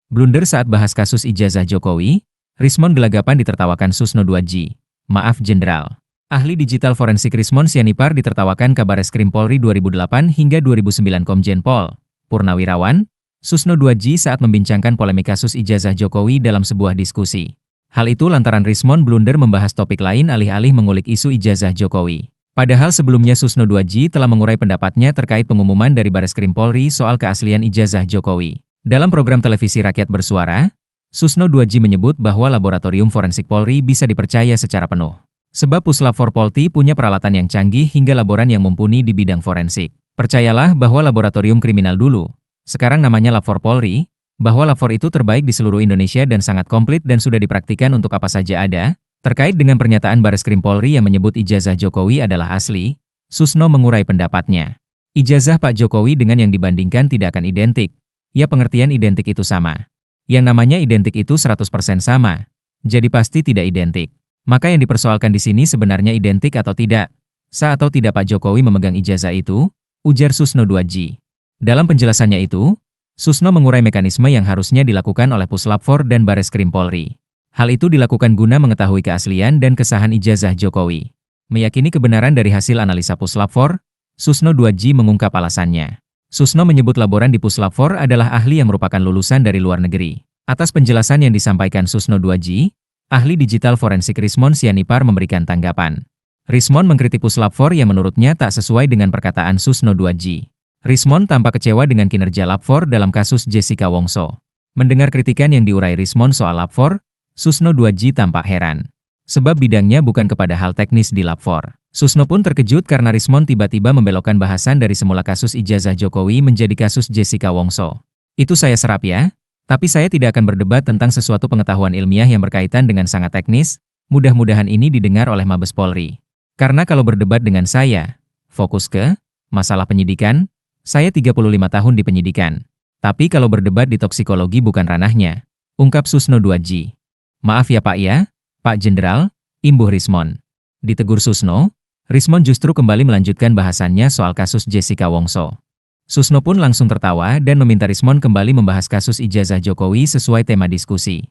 Blunder saat bahas kasus ijazah Jokowi, Rismon gelagapan ditertawakan Susno 2G. Maaf Jenderal. Ahli digital forensik Rismon Sianipar ditertawakan Kabareskrim Polri 2008 hingga 2009 Komjen Pol Purnawirawan, Susno 2G saat membincangkan polemik kasus ijazah Jokowi dalam sebuah diskusi. Hal itu lantaran Rismon blunder membahas topik lain alih-alih mengulik isu ijazah Jokowi. Padahal sebelumnya Susno 2G telah mengurai pendapatnya terkait pengumuman dari Bareskrim Polri soal keaslian ijazah Jokowi. Dalam program televisi Rakyat Bersuara, Susno 2G menyebut bahwa Laboratorium Forensik Polri bisa dipercaya secara penuh. Sebab Puslap 4 Polri punya peralatan yang canggih hingga laboran yang mumpuni di bidang forensik. Percayalah bahwa laboratorium kriminal dulu, sekarang namanya Lab 4 Polri, bahwa Lab 4 itu terbaik di seluruh Indonesia dan sangat komplit dan sudah dipraktikan untuk apa saja ada. Terkait dengan pernyataan Bareskrim Polri yang menyebut ijazah Jokowi adalah asli, Susno mengurai pendapatnya. Ijazah Pak Jokowi dengan yang dibandingkan tidak akan identik. Ya pengertian identik itu sama. Yang namanya identik itu 100% sama. Jadi pasti tidak identik. Maka yang dipersoalkan di sini sebenarnya identik atau tidak. Sah atau tidak Pak Jokowi memegang ijazah itu, ujar Susno 2G. Dalam penjelasannya itu, Susno mengurai mekanisme yang harusnya dilakukan oleh Puslap 4 dan Bareskrim Polri. Hal itu dilakukan guna mengetahui keaslian dan kesahan ijazah Jokowi. Meyakini kebenaran dari hasil analisa Puslap 4, Susno 2G mengungkap alasannya. Susno menyebut laboran di Puslap 4 adalah ahli yang merupakan lulusan dari luar negeri. Atas penjelasan yang disampaikan Susno 2G, ahli digital forensik Rismon Sianipar memberikan tanggapan. Rismon mengkritik Puslap 4 yang menurutnya tak sesuai dengan perkataan Susno 2G. Rismon tampak kecewa dengan kinerja Lab 4 dalam kasus Jessica Wongso. Mendengar kritikan yang diurai Rismon soal Lab 4, Susno 2G tampak heran. Sebab bidangnya bukan kepada hal teknis di Lab 4. Susno pun terkejut karena Rismon tiba-tiba membelokkan bahasan dari semula kasus ijazah Jokowi menjadi kasus Jessica Wongso. Itu saya serap ya. Tapi saya tidak akan berdebat tentang sesuatu pengetahuan ilmiah yang berkaitan dengan sangat teknis, mudah-mudahan ini didengar oleh Mabes Polri. Karena kalau berdebat dengan saya, fokus ke masalah penyidikan, saya 35 tahun di penyidikan. Tapi kalau berdebat di toksikologi bukan ranahnya, ungkap Susno 2G. Maaf ya Pak ya, Pak Jenderal, imbuh Rismon. Ditegur Susno, Rismon justru kembali melanjutkan bahasannya soal kasus Jessica Wongso. Susno pun langsung tertawa dan meminta Rismon kembali membahas kasus ijazah Jokowi sesuai tema diskusi.